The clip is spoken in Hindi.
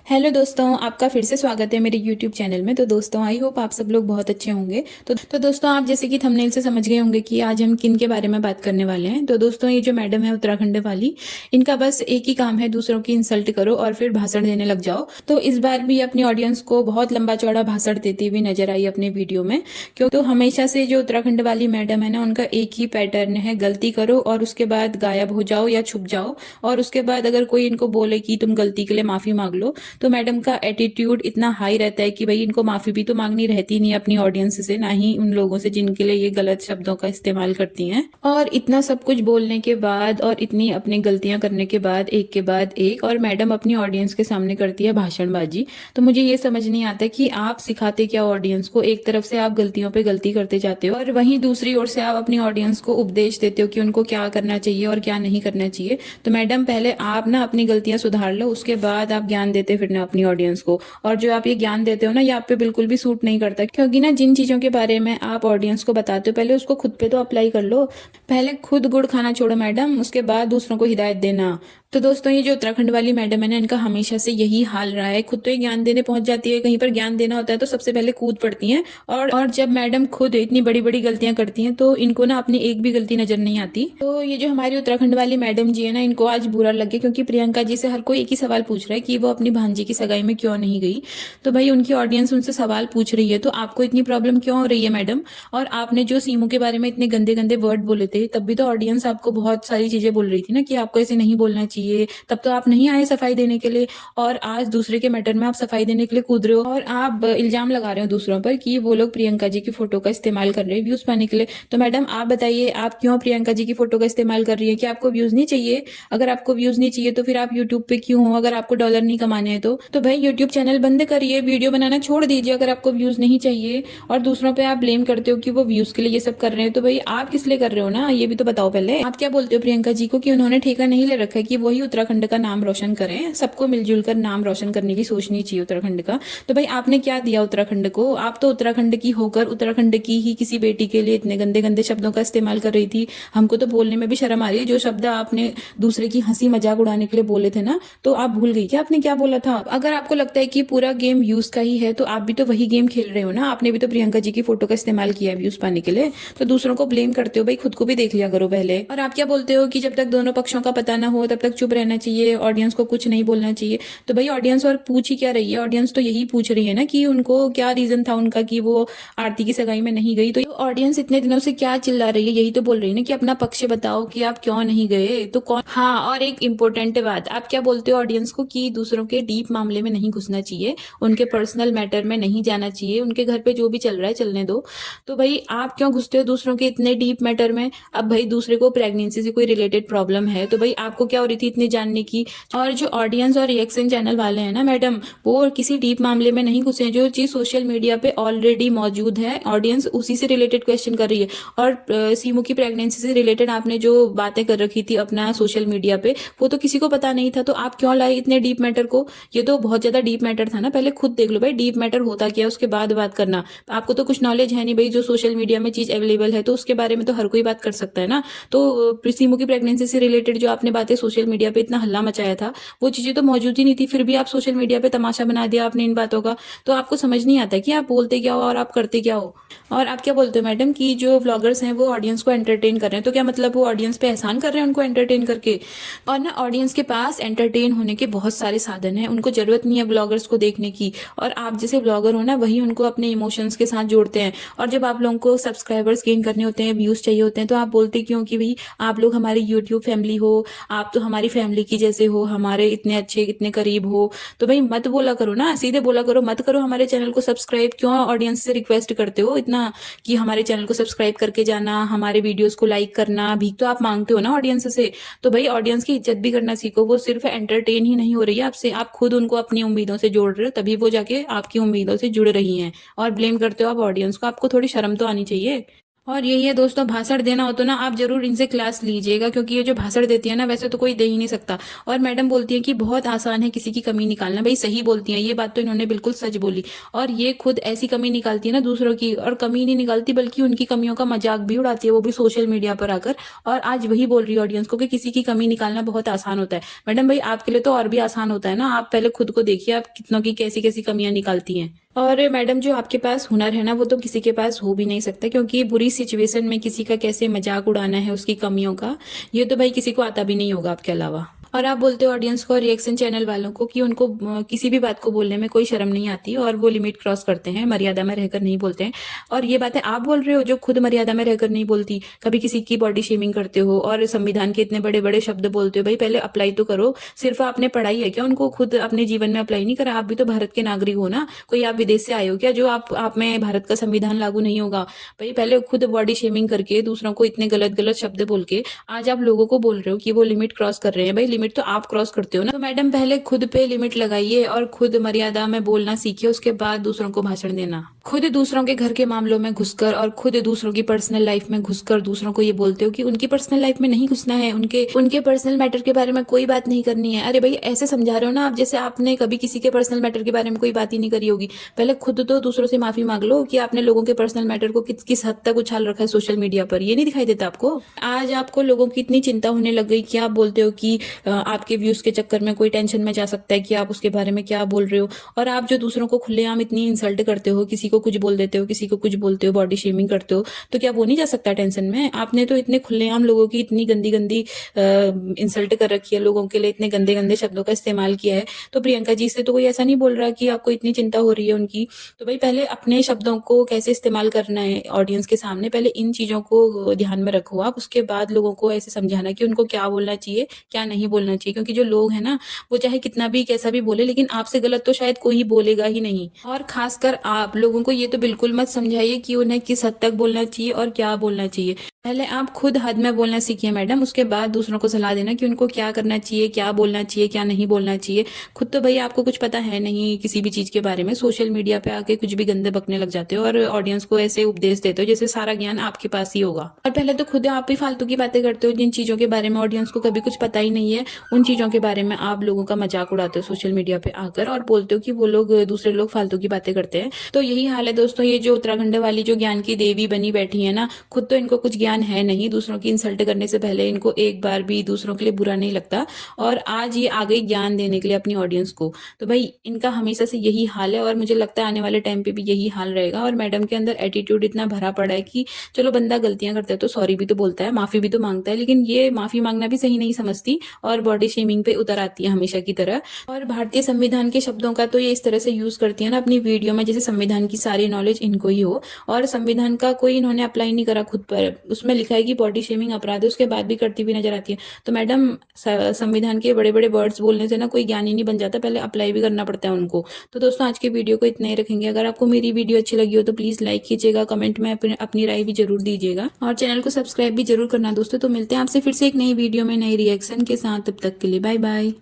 हेलो दोस्तों, आपका फिर से स्वागत है मेरे यूट्यूब चैनल में। तो दोस्तों, आई होप आप सब लोग बहुत अच्छे होंगे। तो दोस्तों, आप जैसे कि थंबनेल से समझ गए होंगे कि आज हम किन के बारे में बात करने वाले हैं। तो दोस्तों, ये जो मैडम है उत्तराखंड वाली, इनका बस एक ही काम है, दूसरों की इंसल्ट करो और फिर भाषण देने लग जाओ। तो इस बार भी अपनी ऑडियंस को बहुत लंबा चौड़ा भाषण देती हुई नजर आई अपने वीडियो में। क्यों तो हमेशा से जो उत्तराखंड वाली मैडम है ना, उनका एक ही पैटर्न है, गलती करो और उसके बाद गायब हो जाओ या छुप जाओ। और उसके बाद अगर कोई इनको बोले कि तुम गलती के लिए माफी मांग लो, तो मैडम का एटीट्यूड इतना हाई रहता है कि भाई इनको माफी भी तो मांगनी रहती नहीं अपनी ऑडियंस से, ना ही उन लोगों से जिनके लिए ये गलत शब्दों का इस्तेमाल करती हैं। और इतना सब कुछ बोलने के बाद और इतनी अपनी गलतियां करने के बाद एक के बाद एक, और मैडम अपनी ऑडियंस के सामने करती है भाषणबाजी। तो मुझे ये समझ नहीं आता कि आप सिखाते क्या ऑडियंस को। एक तरफ से आप गलतियों पे गलती करते जाते हो और वहीं दूसरी ओर से आप अपनी ऑडियंस को उपदेश देते हो कि उनको क्या करना चाहिए और क्या नहीं करना चाहिए। तो मैडम, पहले आप ना अपनी गलतियां सुधार लो, उसके बाद आप ज्ञान देते फिरना अपनी ऑडियंस को। और जो आप ये ज्ञान देते हो ना, ये आप पे बिल्कुल भी सूट नहीं करता, क्योंकि ना जिन चीजों के बारे में आप ऑडियंस को बताते हो, पहले उसको खुद पे तो अप्लाई कर लो। पहले खुद गुड़ खाना छोड़ो मैडम, उसके बाद दूसरों को हिदायत देना। तो दोस्तों, ये जो उत्तराखंड वाली मैडम है ना, इनका हमेशा से यही हाल रहा है। खुद तो ये ज्ञान देने पहुंच जाती है, कहीं पर ज्ञान देना होता है तो सबसे पहले कूद पड़ती हैं। और जब मैडम खुद इतनी बड़ी बड़ी गलतियां करती हैं तो इनको ना अपनी एक भी गलती नजर नहीं आती। तो ये जो हमारी उत्तराखंड वाली मैडम जी है ना, इनको आज बुरा लग गया, क्योंकि प्रियंका जी से हर कोई एक ही सवाल पूछ रहा है कि वो अपनी भांजी की सगाई में क्यों नहीं गई। तो भाई, उनकी ऑडियंस उनसे सवाल पूछ रही है तो आपको इतनी प्रॉब्लम क्यों हो रही है मैडम? और आपने जो सीमू के बारे में इतने गंदे गंदे वर्ड बोले थे, तब भी तो ऑडियंस आपको बहुत सारी चीजें बोल रही थी ना कि आपको ऐसे नहीं बोलना चाहिए। तब तो आप नहीं आए सफाई देने के लिए, और आज दूसरे के मैटर में आप सफाई देने के लिए कूद रहे हो और आप इल्जाम लगा रहे हो दूसरों पर कि वो लोग प्रियंका जी की फोटो का इस्तेमाल कर रहे हैं व्यूज पाने के लिए। तो मैडम, आप बताइए, आप क्यों प्रियंका जी की फोटो का इस्तेमाल कर रही है? कि आपको व्यूज नहीं चाहिए? अगर आपको व्यूज नहीं चाहिए तो फिर आप यूट्यूब पे क्यों हो? अगर आपको डॉलर नहीं कमाने हैं तो भाई यूट्यूब चैनल बंद करिए, वीडियो बनाना छोड़ दीजिए अगर आपको व्यूज नहीं चाहिए। और दूसरों पे आप ब्लेम करते हो कि वो व्यूज के लिए ये सब कर रहे हैं, तो भाई आप किस लिए कर रहे हो ना, ये भी तो बताओ पहले। आप क्या बोलते हो प्रियंका जी को कि उन्होंने ठेका नहीं ले रखा है कि वही उत्तराखंड का नाम रोशन करें? सबको मिलजुल कर नाम रोशन करने की सोचनी चाहिए उत्तराखंड का। तो भाई, आपने क्या दिया उत्तराखंड को? आप तो उत्तराखंड की होकर उत्तराखंड की ही किसी बेटी के लिए इतने गंदे गंदे शब्दों का इस्तेमाल कर रही थी। हमको तो बोलने में भी शर्म आ रही है। जो शब्द आपने दूसरे की हंसी मजाक उड़ाने के लिए बोले थे ना, तो आप भूल गई क्या आपने क्या बोला था? अगर आपको लगता है कि पूरा गेम व्यूज का ही है, तो आप भी तो वही गेम खेल रहे हो ना। आपने भी तो प्रियंका जी की फोटो का इस्तेमाल किया है व्यूज पाने के लिए। तो दूसरों को ब्लेम करते हो, भाई खुद को भी देख लिया करो पहले। और आप क्या बोलते हो कि जब तक दोनों पक्षों का पता ना हो तब तक चुप रहना चाहिए, ऑडियंस को कुछ नहीं बोलना चाहिए। तो भाई, ऑडियंस और पूछ ही क्या रही है? ऑडियंस तो यही पूछ रही है ना कि उनको क्या रीजन था उनका कि वो आरती की सगाई में नहीं गई। तो ऑडियंस इतने दिनों से क्या चिल्ला रही है? यही तो बोल रही है ना कि अपना पक्ष बताओ कि आप क्यों नहीं गए। तो कौन? हाँ, और एक इम्पोर्टेंट बात, आप क्या बोलते हो ऑडियंस को कि दूसरों के डीप मामले में नहीं घुसना चाहिए, उनके पर्सनल मैटर में नहीं जाना चाहिए, उनके घर पे जो भी चल रहा है चलने दो। तो भाई, आप क्यों घुसते हो दूसरों के इतने डीप मैटर में? अब भाई, दूसरे को प्रेगनेंसी से कोई रिलेटेड प्रॉब्लम है तो भाई आपको क्या हो रही थी इतनी जानने की? और जो ऑडियंस और रिएक्शन चैनल वाले हैं ना मैडम, वो किसी डीप मामले में नहीं घुसे। जो चीज सोशल मीडिया पे ऑलरेडी मौजूद है, ऑडियंस उसी से रिलेटेड क्वेश्चन कर रही है। और सीमू की प्रेगनेंसी से रिलेटेड आपने जो बातें कर रखी थी अपना सोशल मीडिया पे, वो तो किसी को पता नहीं था, तो आप क्यों लाए इतने डीप मैटर को? ये तो बहुत ज्यादा डीप मैटर था ना। पहले खुद देख लो भाई, डीप मैटर होता क्या, उसके बाद बात करना। आपको तो कुछ नॉलेज है नहीं भाई, जो सोशल मीडिया में चीज अवेलेबल है तो उसके बारे में तो हर कोई बात कर सकता है ना। तो सीमू की प्रेगनेंसी से रिलेटेड जो आपने बातें सोशल मीडिया पे इतना हल्ला मचाया था, वो चीजें तो मौजूद ही नहीं थी, फिर भी आप सोशल मीडिया पे तमाशा बना दिया आपने इन बातों का। तो आपको समझ नहीं आता कि आप बोलते क्या हो और आप करते क्या हो। और आप क्या बोलते हो मैडम कि जो व्लॉगर्स हैं वो ऑडियंस को एंटरटेन कर रहे हैं, तो क्या मतलब वो ऑडियंस पे एहसान कर रहे हैं उनको एंटरटेन करके? और ना, ऑडियंस के पास एंटरटेन होने के बहुत सारे साधन हैं, उनको जरूरत नहीं है व्लॉगर्स को देखने की। और आप जैसे व्लॉगर हो ना, वही उनको अपने इमोशंस के साथ जोड़ते हैं। और जब आप लोगों को सब्सक्राइबर्स गेन करने होते हैं, व्यूज चाहिए होते हैं, तो आप बोलते क्यों कि भाई आप लोग हमारी यूट्यूब फैमिली हो, आप तो हमारी फैमिली की जैसे हो, हमारे इतने अच्छे इतने करीब हो। तो भाई मत बोला करो ना, सीधे बोला करो मत करो हमारे चैनल को सब्सक्राइब। क्यों ऑडियंस से रिक्वेस्ट करते हो इतना कि हमारे चैनल को सब्सक्राइब करके जाना, हमारे वीडियोस को लाइक करना? भीख तो आप मांगते हो ना ऑडियंस से। तो भाई, ऑडियंस की इज्जत भी करना सीखो। वो सिर्फ एंटरटेन ही नहीं हो रही है आपसे, आप खुद उनको अपनी उम्मीदों से जोड़ रहे हो, तभी वो जाके आपकी उम्मीदों से जुड़ रही हैं। और ब्लेम करते हो आप ऑडियंस को, आपको थोड़ी शर्म तो आनी चाहिए। और यही है दोस्तों, भाषण देना हो तो ना आप जरूर इनसे क्लास लीजिएगा, क्योंकि ये जो भाषण देती है ना वैसे तो कोई दे ही नहीं सकता। और मैडम बोलती है कि बहुत आसान है किसी की कमी निकालना। भाई सही बोलती है, ये बात तो इन्होंने बिल्कुल सच बोली। और ये खुद ऐसी कमी निकालती है ना दूसरों की, और कमी नहीं निकालती बल्कि उनकी कमियों का मजाक भी उड़ाती है, वो भी सोशल मीडिया पर आकर। और आज वही बोल रही है ऑडियंस को कि किसी की कमी निकालना बहुत आसान होता है। मैडम भाई आपके लिए तो और भी आसान होता है ना, आप पहले खुद को देखिए आप कितनों की कैसी कैसी कमियां निकालती हैं। और मैडम जो आपके पास हुनर है ना वो तो किसी के पास हो भी नहीं सकता, क्योंकि बुरी सिचुएशन में किसी का कैसे मजाक उड़ाना है उसकी कमियों का, ये तो भाई किसी को आता भी नहीं होगा आपके अलावा। और आप बोलते हो ऑडियंस को, रिएक्शन चैनल वालों को, कि उनको किसी भी बात को बोलने में कोई शर्म नहीं आती और वो लिमिट क्रॉस करते हैं, मर्यादा में रहकर नहीं बोलते हैं। और ये बातें आप बोल रहे हो जो खुद मर्यादा में रहकर नहीं बोलती, कभी किसी की बॉडी शेमिंग करते हो और संविधान के इतने बड़े बड़े शब्द बोलते हो। भाई पहले अप्लाई तो करो, सिर्फ आपने पढ़ाई है क्या, उनको खुद अपने जीवन में अप्लाई नहीं करा? आप भी तो भारत के नागरिक हो ना, कोई आप विदेश से आए हो क्या जो आप में भारत का संविधान लागू नहीं होगा? भाई पहले खुद बॉडी शेमिंग करके दूसरों को इतने गलत गलत शब्द बोल के आज आप लोगों को बोल रहे हो कि वो लिमिट क्रॉस कर रहे हैं। भाई लिमिट तो आप क्रॉस करते हो ना। तो मैडम पहले खुद पे लिमिट लगाइए और खुद मर्यादा में बोलना सीखिए, उसके बाद दूसरों को भाषण देना। खुद दूसरों के घर के मामलों में घुसकर और खुद दूसरों की पर्सनल लाइफ में घुसकर दूसरों को ये बोलते हो कि उनकी पर्सनल लाइफ में नहीं घुसना है, उनके पर्सनल मैटर के बारे में कोई बात नहीं करनी है। अरे भाई ऐसे समझा रहे हो ना आप जैसे आपने कभी किसी के पर्सनल मैटर के बारे में कोई बात ही नहीं करी होगी। पहले खुद तो दूसरों से माफी मांग लो कि आपने लोगों के पर्सनल मैटर को किस हद तक उछाल रखा है सोशल मीडिया पर, ये नहीं दिखाई देता आपको? आज आपको लोगों की इतनी चिंता होने लग गई कि आप बोलते हो कि आपके व्यूज के चक्कर में कोई टेंशन में जा सकता है कि आप उसके बारे में क्या बोल रहे हो। और आप जो दूसरों को खुलेआम इतनी इंसल्ट करते हो, किसी को कुछ बोल देते हो, किसी को कुछ बोलते हो, बॉडी शेमिंग करते हो, तो क्या वो नहीं जा सकता टेंशन में? आपने तो इतने खुलेआम लोगों की इतनी गंदी गंदी इंसल्ट कर रखी है, लोगों के लिए इतने गंदे गंदे शब्दों का इस्तेमाल किया है। तो प्रियंका जी से तो कोई ऐसा नहीं बोल रहा कि आपको इतनी चिंता हो रही है उनकी। तो भाई पहले अपने शब्दों को कैसे इस्तेमाल करना है ऑडियंस के सामने, पहले इन चीजों को ध्यान में रखो आप। उसके बाद लोगों को ऐसे समझाना कि उनको क्या बोलना चाहिए क्या नहीं बोलना चाहिए, क्योंकि जो लोग हैं ना वो चाहे कितना भी कैसा भी बोले, लेकिन आपसे गलत तो शायद कोई बोलेगा ही नहीं। और खासकर आप लोगों को ये तो बिल्कुल मत समझाइए कि उन्हें किस हद तक बोलना चाहिए और क्या बोलना चाहिए। पहले आप खुद हद में बोलना सीखिए मैडम, उसके बाद दूसरों को सलाह देना कि उनको क्या करना चाहिए, क्या बोलना चाहिए, क्या नहीं बोलना चाहिए। खुद तो भाई आपको कुछ पता है नहीं किसी भी चीज के बारे में, सोशल मीडिया पे आके कुछ भी गंदे बकने लग जाते हो और ऑडियंस को ऐसे उपदेश देते हो जैसे सारा ज्ञान आपके पास ही होगा। और पहले तो खुद आप ही फालतू की बातें करते हो जिन चीजों के बारे में ऑडियंस को कभी कुछ पता ही नहीं है, उन चीजों के बारे में आप लोगों का मजाक उड़ाते हो सोशल मीडिया पे आकर और बोलते हो कि वो लोग दूसरे लोग फालतू की बातें करते हैं। तो यही हाल है दोस्तों, ये जो उत्तराखंड वाली जो ज्ञान की देवी बनी बैठी है ना, खुद तो इनको कुछ ज्ञान है नहीं, दूसरों की इंसल्ट करने से पहले इनको एक बार भी दूसरों के लिए बुरा नहीं लगता, और आज ये आ गई ज्ञान देने के लिए अपनी ऑडियंस को। तो भाई इनका हमेशा से यही हाल है और मुझे लगता है आने वाले टाइम पे भी यही हाल रहेगा। और मैडम के अंदर एटीट्यूड इतना भरा पड़ा है कि चलो बंदा गलतियां करता है तो सॉरी भी तो बोलता है, माफी भी तो मांगता है, लेकिन ये माफी मांगना भी सही नहीं समझती और बॉडी शेमिंग पे उतर आती है हमेशा की तरह। और भारतीय संविधान के शब्दों का तो ये इस तरह से यूज करती है ना अपनी वीडियो में जैसे संविधान की सारी नॉलेज इनको ही हो, और संविधान का कोई इन्होंने अप्लाई नहीं करा खुद पर। उसमें लिखा है कि बॉडी शेमिंग अपराध है, उसके बाद भी करती हुई नजर आती है। तो मैडम संविधान के बड़े बड़े वर्ड्स बोलने से ना कोई ज्ञानी नहीं बन जाता, पहले अप्लाई भी करना पड़ता है उनको। तो दोस्तों आज के वीडियो को इतना ही रखेंगे। अगर आपको मेरी वीडियो अच्छी लगी हो तो प्लीज लाइक कीजिएगा, कमेंट में अपनी राय भी जरूर दीजिएगा और चैनल को सब्सक्राइब भी जरूर करना दोस्तों। तो मिलते हैं आपसे फिर से एक नई वीडियो में नई रिएक्शन के साथ, तब तक के लिए बाय बाय।